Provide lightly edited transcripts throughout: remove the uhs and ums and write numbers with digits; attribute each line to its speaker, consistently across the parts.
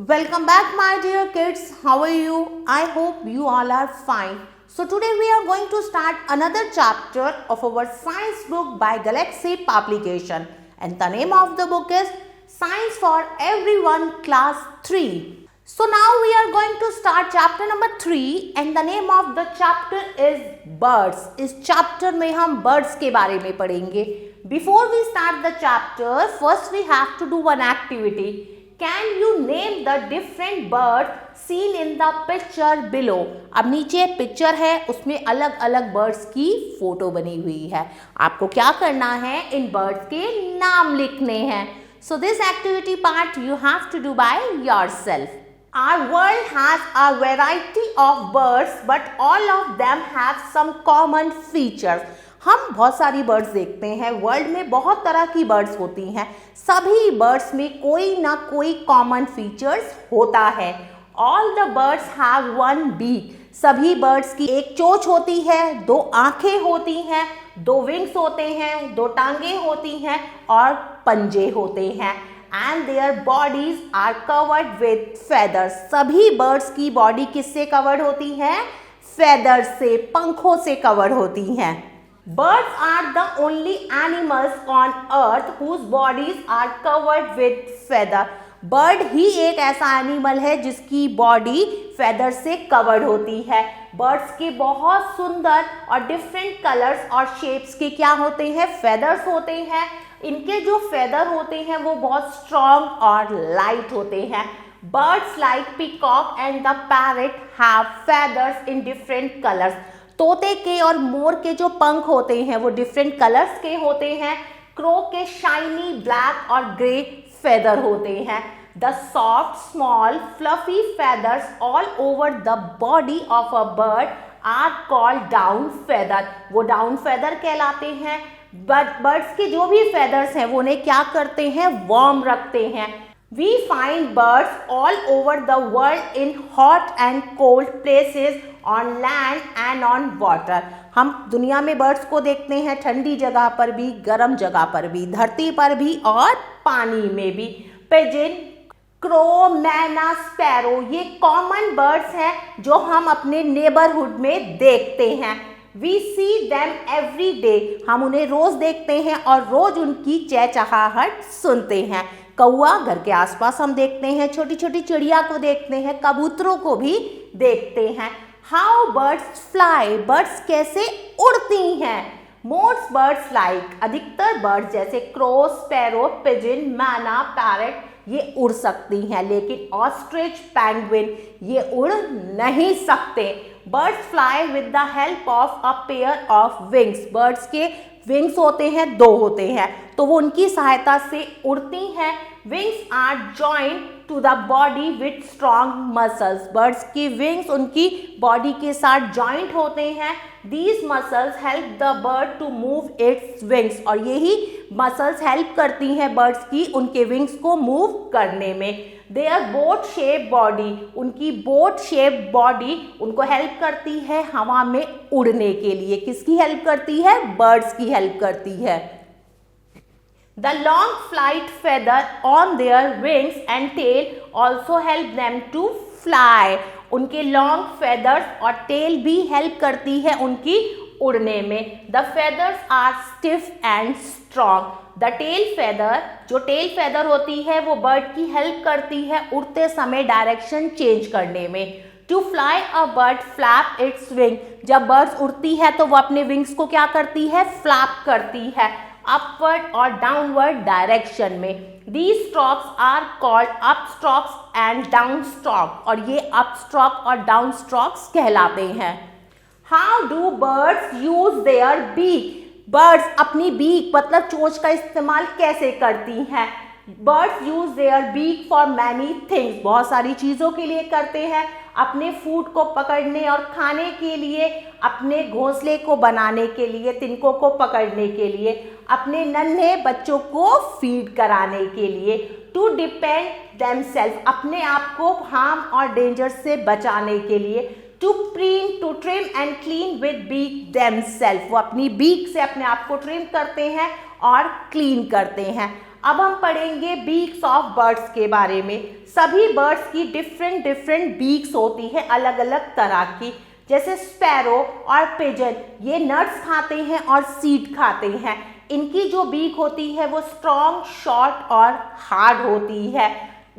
Speaker 1: Welcome back, my dear kids. How are you? I hope you all are fine. So today we are going to start another chapter of our science book by Galaxy Publication, and the name of the book is Science for Everyone Class 3. So now we are going to start chapter number 3 and the name of the chapter is Birds. इस chapter में हम birds के बारे में पढ़ेंगे. Before we start the chapter, first we have to do one activity. Can you name the different birds seen in the picture below? अब नीचे picture है, उसमें अलग अलग बर्ड्स की फोटो बनी हुई है. आपको क्या करना है, इन बर्ड्स के नाम लिखने हैं. So this activity part you have to do by yourself. Our world has a variety of birds, but all of them have some common features. हम बहुत सारी बर्ड्स देखते हैं. वर्ल्ड में बहुत तरह की बर्ड्स होती हैं. सभी बर्ड्स में कोई ना कोई कॉमन फीचर्स होता है. All the birds have one beak. सभी बर्ड्स की एक चोंच होती है, दो आंखें होती हैं, दो विंग्स होते हैं, दो टांगे होती हैं और पंजे होते हैं. And their bodies are covered with feathers. सभी बर्ड्स की बॉडी किससे कवर्ड होती है? फेदर्स से, पंखों से कवर्ड होती हैं. Birds are the only animals on earth whose bodies are covered with feather. Bird ही एक ऐसा एनिमल है जिसकी बॉडी फेदर से कवर्ड होती है. बर्ड्स के बहुत सुंदर और डिफरेंट कलर्स और शेप्स के क्या होते हैं? फेदर्स होते हैं. इनके जो फेदर होते हैं वो बहुत स्ट्रॉन्ग और लाइट होते हैं. Birds like peacock and the parrot have feathers in different colors. तोते के और मोर के जो पंख होते हैं वो डिफरेंट कलर्स के होते हैं. क्रो के शाइनी ब्लैक और ग्रे फेदर होते हैं. The soft small fluffy feathers all over the body of a bird are called down feather. वो डाउन फेदर कहलाते हैं. बर्ड्स के जो भी फेदर्स हैं वो उन्हें क्या करते हैं? वार्म रखते हैं. We find birds all over the world in hot and cold places, on land and on water. हम दुनिया में बर्ड्स को देखते हैं ठंडी जगह पर भी, गर्म जगह पर भी, धरती पर भी और पानी में भी. पिजन, क्रो, मैना, स्पैरो ये कॉमन बर्ड्स हैं जो हम अपने नेबरहुड में देखते हैं. We see them every day. हम उन्हें रोज देखते हैं और रोज उनकी चहचहाहट सुनते हैं. कौआ, घर के आसपास हम देखते हैं. छोटी छोटी चिड़िया को देखते हैं. कबूतरों को भी देखते हैं. How birds fly. बर्ड्स कैसे उड़ती हैं? Most birds like. अधिकतर बर्ड्स जैसे क्रो, स्पैरो, पिजन, मैना, पैरट ये उड़ सकती हैं, लेकिन ऑस्ट्रिच, पेंगुइन ये उड़ नहीं सकते. Birds fly with the help of a pair of wings. Birds के विंग्स होते हैं, दो होते हैं, तो वो उनकी सहायता से उड़ती हैं. Wings are joint to the body with strong muscles. Birds की विंग्स उनकी बॉडी के साथ जॉइंट होते हैं. These muscles help the bird to move its wings. और यही मसल्स हेल्प करती हैं बर्ड्स की उनके विंग्स को मूव करने में. Their boat shape body. उनकी बोट शेप बॉडी उनको हेल्प करती है हवा में उड़ने के लिए. किसकी हेल्प करती है? बर्ड्स की हेल्प करती है. The long flight feather on their wings and tail also help them to fly. उनके लॉन्ग फेदर्स और टेल भी हेल्प करती है उनकी उड़ने में. The feathers are stiff and strong. The tail feather, जो टेल फेदर होती है वो बर्ड की हेल्प करती है उड़ते समय डायरेक्शन चेंज करने में. To fly a bird flap its wing. जब बर्ड्स उड़ती है तो वो अपने विंग्स को क्या करती है? फ्लैप करती है अपवर्ड और डाउनवर्ड डायरेक्शन में. These stalks are called upstalks and downstalks. और ये upstalk और downstalks कहलाते हैं. How do birds use their beak? Birds अपनी बीक मतलब चोंच का इस्तेमाल कैसे करती हैं? Birds use their beak for many things. बहुत सारी चीज़ों के लिए करते हैं. अपने फूड को पकड़ने और खाने के लिए, अपने घोंसले को बनाने के लिए, तिनकों को पकड़ने के लिए, अपने नन्हे बच्चों को फीड कराने के लिए. To depend themselves. अपने आप को हार्म और डेंजर से बचाने के लिए. To trim and clean with beak themselves. वो अपनी बीक से अपने आप को ट्रिम करते हैं और क्लीन करते हैं। अब हम पढ़ेंगे बीक्स ऑफ बर्ड्स के बारे में। सभी बर्ड्स की डिफरेंट बीक्स होती है, अलग अलग तरह की। जैसे स्पैरो और पिजन, ये नट्स खाते हैं और सीड खाते हैं। इनकी जो बीक होती है वो स्ट्रॉन्ग, शॉर्ट और हार्ड होती है,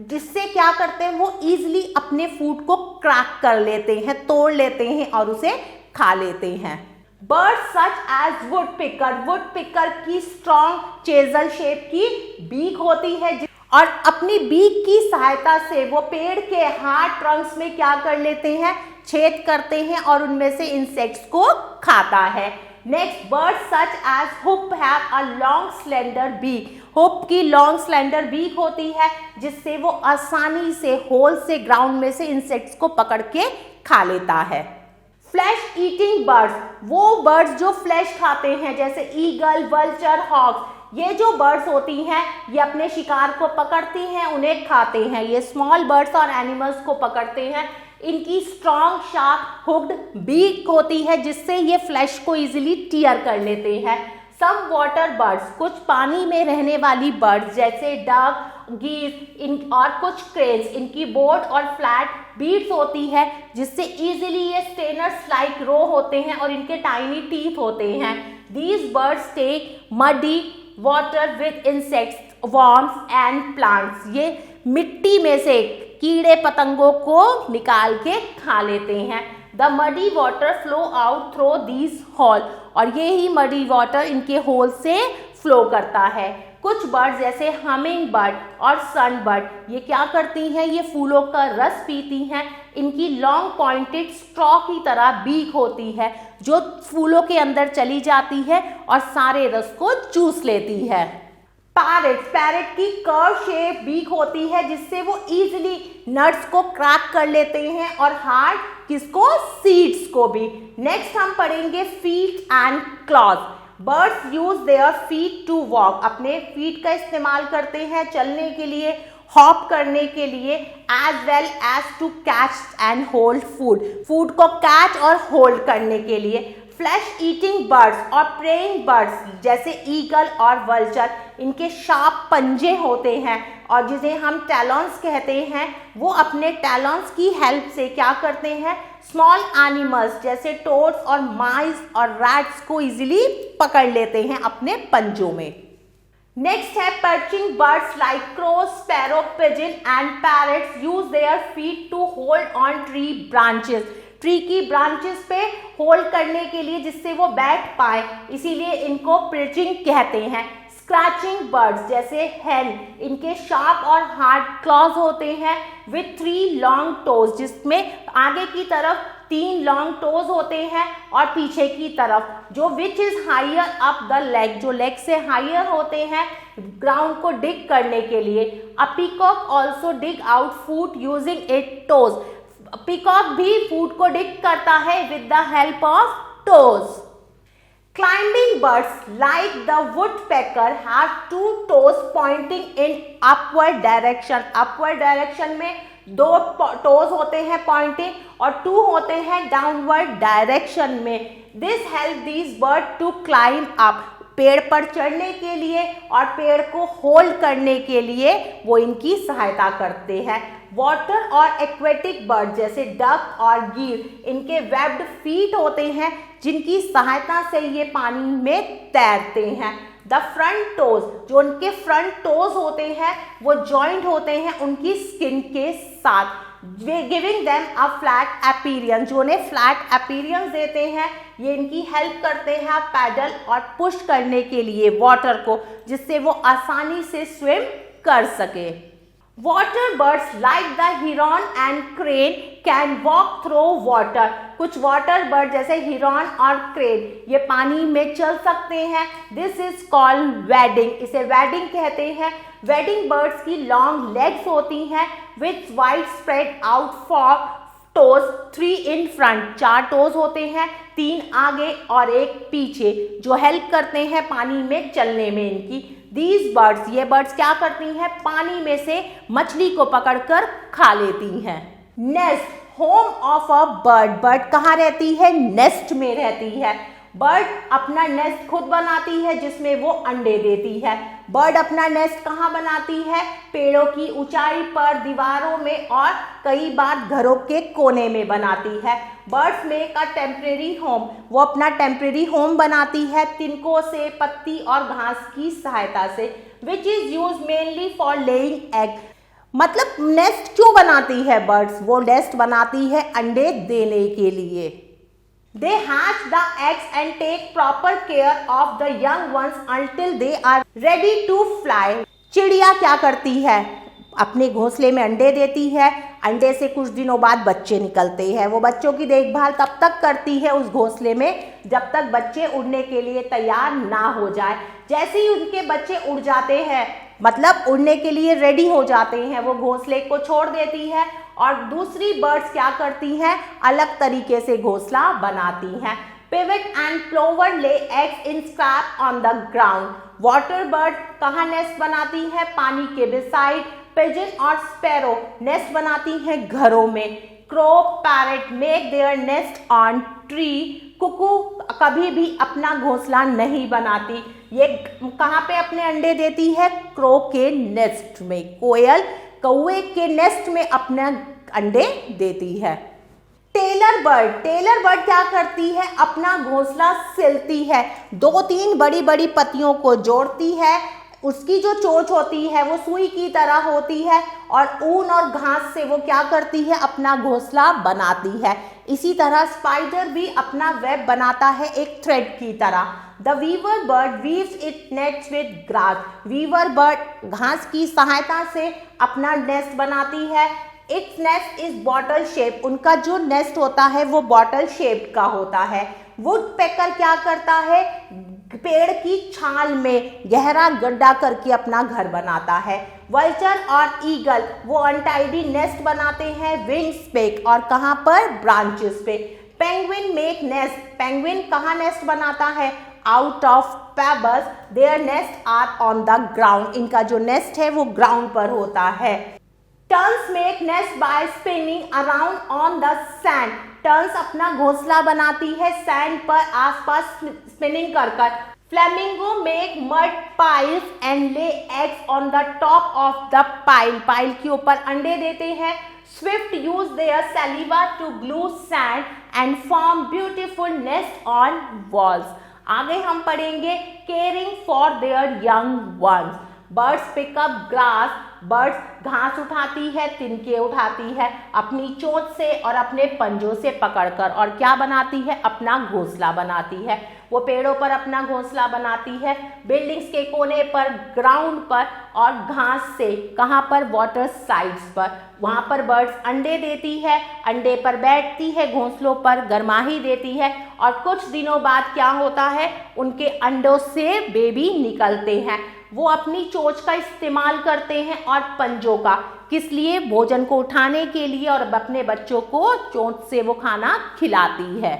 Speaker 1: जिससे क्या करते हैं वो इजीली अपने फूड को क्रैक कर लेते हैं, तोड़ लेते हैं और उसे खा लेते हैं। बर्ड्स सच एज वुडपिकर की स्ट्रॉन्ग चेजल शेप की बीक होती है और अपनी बीक की सहायता से वो पेड़ के हार्ड ट्रंक्स में क्या कर लेते हैं, छेद करते हैं और उनमें से इंसेक्ट्स को खाता है। Next, birds such as hoopoe have a long slender beak. Hoopoe की लॉन्ग स्लेंडर बीक होती है जिससे वो आसानी से होल से ग्राउंड में से इंसेक्ट्स को पकड़ के खा लेता है। फ्लैश ईटिंग बर्ड्स, वो बर्ड्स जो फ्लैश खाते हैं, जैसे ईगल, वल्चर, हॉक्स। ये जो बर्ड्स होती हैं ये अपने शिकार को पकड़ती हैं, उन्हें खाते हैं। ये स्मॉल बर्ड्स और एनिमल्स को पकड़ते हैं। इनकी स्ट्रॉन्ग शार्प हुक्ड बीक होती है जिससे ये फ्लैश को इजीली टीयर कर लेते हैं। सम वाटर बर्ड्स, कुछ पानी में रहने वाली बर्ड्स जैसे डक, गीज और कुछ क्रेन्स, इनकी बोर्ड और फ्लैट बीड्स होती है जिससे इजीली ये स्टेनर्स लाइक रो होते हैं और इनके टाइनी टीथ होते हैं। These birds take muddy water with insects, worms and plants. ये मिट्टी में से कीड़े पतंगों को निकाल के खा लेते हैं। The muddy water flow out through these hole, और ये ही मडी वाटर इनके होल से फ्लो करता है। कुछ बर्ड जैसे हमिंग बर्ड और सन बर्ड, ये क्या करती हैं, ये फूलों का रस पीती हैं। इनकी लॉन्ग पॉइंटेड स्ट्रॉ की तरह बीक होती है जो फूलों के अंदर चली जाती है और सारे रस को चूस लेती है। पैरेट की कर्व शेप बीक होती है जिससे वो इजीली नट्स को क्रैक कर लेते हैं और हार्ड किसको, सीड्स को भी। नेक्स्ट हम पढ़ेंगे feet and claws. Birds use their feet to walk, अपने फीट का इस्तेमाल करते हैं चलने के लिए, हॉप करने के लिए, as well as to catch and hold food को कैच और होल्ड करने के लिए। फ्लैश ईटिंग बर्ड्स और प्रेइंग बर्ड्स जैसे ईगल और वल्चर, इनके शार्प पंजे होते हैं और जिसे हम टैलॉन्स कहते हैं, वो अपने टैलॉन्स की हेल्प से क्या करते हैं, स्मॉल एनिमल्स जैसे टोड्स और माइस और रैट्स को इजीली पकड़ लेते हैं अपने पंजों में। नेक्स्ट है perching birds like crows, sparrow, pigeon and parrots use their feet to hold on tree branches. Tree की ब्रांचेस पे होल्ड करने के लिए जिससे वो बैठ पाए, इसीलिए इनको पर्चिंग कहते हैं। स्क्रैचिंग बर्ड्स जैसे हेन, इनके शार्प और हार्ड क्लॉज होते हैं विथ 3 लॉन्ग टोज, जिसमें आगे की तरफ 3 लॉन्ग टोज होते हैं और पीछे की तरफ जो which is higher up the leg, जो लेग से हायर होते हैं ग्राउंड को डिग करने के लिए। A peacock also dig out food using it toes. Peacock भी फूड को डिग करता है with the help of toes. Climbing birds like the woodpecker have 2 toes pointing in upward direction. Upward direction में 2 toes होते हैं pointing और 2 होते हैं downward direction में। This help these birds to climb up. पेड़ पर चढ़ने के लिए और पेड़ को होल्ड करने के लिए वो इनकी सहायता करते हैं। वाटर और एक्वेटिक बर्ड जैसे डक और गीर, इनके वेब्ड फीट होते हैं जिनकी सहायता से ये पानी में तैरते हैं। द फ्रंट टोज, जो उनके फ्रंट टोज होते हैं वो जॉइंट होते हैं उनकी स्किन के साथ, giving them a flat appearance, जो उन्हें फ्लैट अपीयरेंस देते हैं। ये इनकी हेल्प करते हैं पैडल और पुश करने के लिए वाटर को, जिससे वो आसानी से स्विम कर सके। वाटर बर्ड्स लाइक द हिरन and crane can walk through water. कुछ वाटर बर्ड जैसे हिरन और क्रेन ये पानी में चल सकते हैं। दिस इज कॉल्ड वेडिंग, इसे वेडिंग कहते हैं। वेडिंग बर्ड्स की लॉन्ग लेग्स होती हैं with wide spread out for toes, 3 in front, 4 toes होते हैं, 3 आगे और 1 पीछे, जो हेल्प करते हैं पानी में चलने में इनकी। These birds, ये बर्ड्स क्या करती हैं, पानी में से मछली को पकड़कर खा लेती हैं। Nest, home of a bird, bird कहाँ रहती है, नेस्ट में रहती है। बर्ड अपना नेस्ट खुद बनाती है जिसमें वो अंडे देती है। बर्ड अपना नेस्ट कहाँ बनाती है? पेड़ों की ऊंचाई पर, दीवारों में और कई बार घरों के कोने में बनाती है। Birds make a temporary home, वो अपना टेम्परेरी होम बनाती है तिनकों से, पत्ती और घास की सहायता से, which is use mainly for laying egg. मतलब नेस्ट क्यों बनाती है बर्ड्स? वो नेस्ट बनाती है अंडे देने के लिए। They hatch the eggs and take proper care of the young ones until they are ready to fly. चिड़िया क्या करती है? अपने घोंसले में अंडे देती है, अंडे से कुछ दिनों बाद बच्चे निकलते हैं। वो बच्चों की देखभाल तब तक करती है उस घोंसले में जब तक बच्चे उड़ने के लिए तैयार ना हो जाए। जैसे ही उनके बच्चे उड़ जाते हैं, मतलब उड़ने के लिए रेडी हो जाते हैं, वो घोंसले को छोड़ देती है और दूसरी बर्ड्स क्या करती हैं? अलग तरीके से घोंसला बनाती हैं। Peewit and plover lay eggs in scrape on the ground. Water bird कहाँ नेस्ट बनाती है? पानी के बिसाइड। पिजन और स्पैरो नेस्ट बनाती हैं घरों में। Crow, parrot make their nest on tree. Cuckoo कभी भी अपना घोंसला नहीं बनाती। ये कहाँ पे अपने अंडे देती है? क्रो के नेस्ट में। कोयल कौवे के नेस्ट में अपने अंडे देती है। टेलर बर्ड क्या करती है? अपना घोंसला सिलती है, 2-3 बड़ी बड़ी पत्तियों को जोड़ती है। उसकी जो चोंच होती है वो सुई की तरह होती है और ऊन और घास से वो क्या करती है? अपना घोंसला बनाती है। इसी तरह स्पाइडर भी अपना वेब बनाता है एक थ्रेड की तरह। The weaver bird weaves it nests with grass. Weaver bird घास की सहायता से अपना नेस्ट बनाती है। Its nest is bottle shape. उनका जो नेस्ट होता है वो बॉटल शेप का होता है। वुड पेकर क्या करता है? पेड़ की छाल में गहरा गड्ढा करके अपना घर बनाता है। वल्चर और ईगल वो अनटाइडी नेस्ट बनाते हैं विंग्स पे और कहाँ पर? ब्रांचेस पे। Penguin make nest. पेंगुइन कहाँ नेस्ट बनाता है? Out of pebbles. Their nest are on the ground. इनका जो नेस्ट है वो ग्राउंड पर होता है। Terns make nest by spinning around on the sand. Terns अपना घोंसला बनाती है सैंड पर आसपास स्पिनिंग कर। Flamingo make mud piles and lay eggs on the top of the pile. Pile के ऊपर अंडे देते हैं। Swift use their saliva to glue sand and form beautiful nest on walls. आगे हम पढ़ेंगे caring for their young ones. Birds pick up grass. Birds घास उठाती है, तिनके उठाती है अपनी चोंच से और अपने पंजों से पकड़कर, और क्या बनाती है? अपना घोंसला बनाती है। वो पेड़ों पर अपना घोंसला बनाती है, बिल्डिंग्स के कोने पर, ग्राउंड पर और घास से। कहाँ पर? वाटर साइड्स पर। वहाँ पर बर्ड्स अंडे देती है, अंडे पर बैठती है, घोंसलों पर गर्माही देती है और कुछ दिनों बाद क्या होता है? उनके अंडों से बेबी निकलते हैं। वो अपनी चोंच का इस्तेमाल करते हैं और पंजों का। किस लिए? भोजन को उठाने के लिए, और अपने बच्चों को चोंच से वो खाना खिलाती है।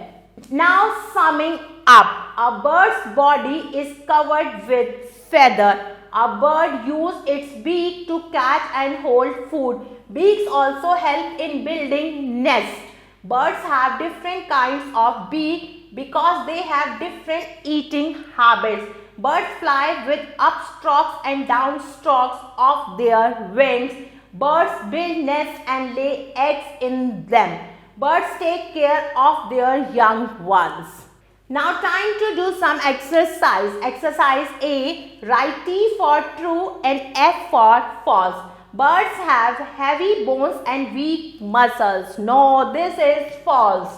Speaker 1: Now summing up, a bird's body is covered with feather. A bird use its beak to catch and hold food. Beaks also help in building nests. Birds have different kinds of beak because they have different eating habits. Birds fly with upstrokes and downstrokes of their wings. Birds build nests and lay eggs in them. Birds take care of their young ones. Now time to do some exercise. Exercise A. Write T for true and F for false. Birds have heavy bones and weak muscles. No, this is false.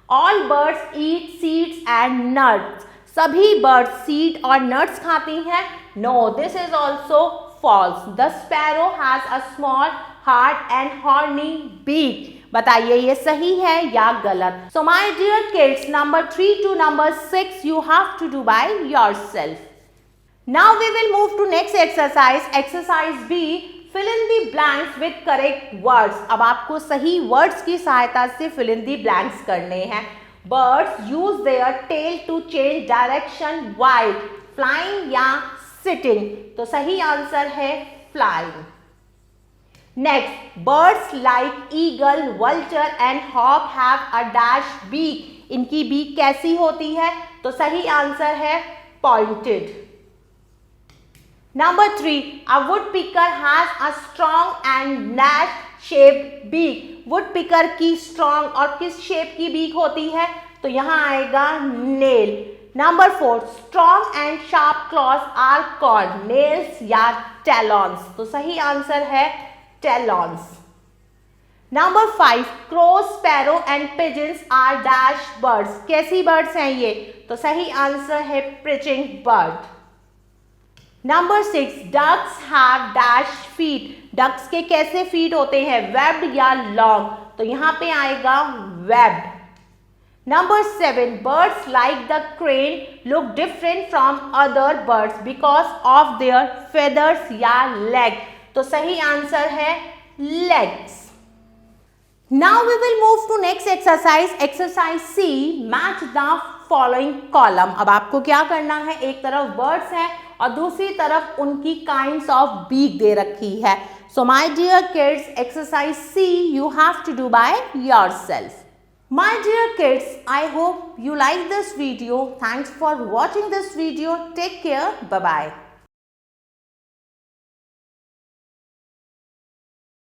Speaker 1: All birds eat seeds and nuts. सभी birds seed और nuts खाती हैं. No, this is also false. The sparrow has a small heart and horny beak. बताइए ये सही है या गलत? So my dear kids, number 3 to number 6 you have to do by yourself. Now we will move to next exercise. Exercise B. Fill in the blanks with correct words. अब आपको सही words की सहायता से fill in the blanks करने हैं. Birds use their tail to change direction while flying या sitting. तो सही आंसर है flying. Next, birds like eagle, vulture and hawk have a dash beak. इनकी beak कैसी होती है? तो सही आंसर है pointed. Number 3, a woodpecker has a strong and nail-shaped beak. woodpecker की strong और किस shape की beak होती है? तो यहाँ आएगा nail. Number 4, strong and sharp claws are called nails या talons. तो सही आंसर है talons. Number 5, crows, sparrow and pigeons are dash birds. कैसी birds हैं ये? तो सही आंसर है preaching bird. Number 6, ducks have dash feet. ducks के कैसे feet होते हैं? webbed या long? तो यहाँ पे आएगा webbed. Number 7, birds like the crane look different from other birds because of their feathers या leg. तो सही आंसर है legs. Now we will move to next exercise. Exercise C, match the following column. अब आपको क्या करना है? एक तरफ birds है और दूसरी तरफ उनकी kinds of beak दे रखी है. So my dear kids, exercise C you have to do by yourself. My dear kids, I hope you like this video. Thanks for watching this video. Take care. Bye bye.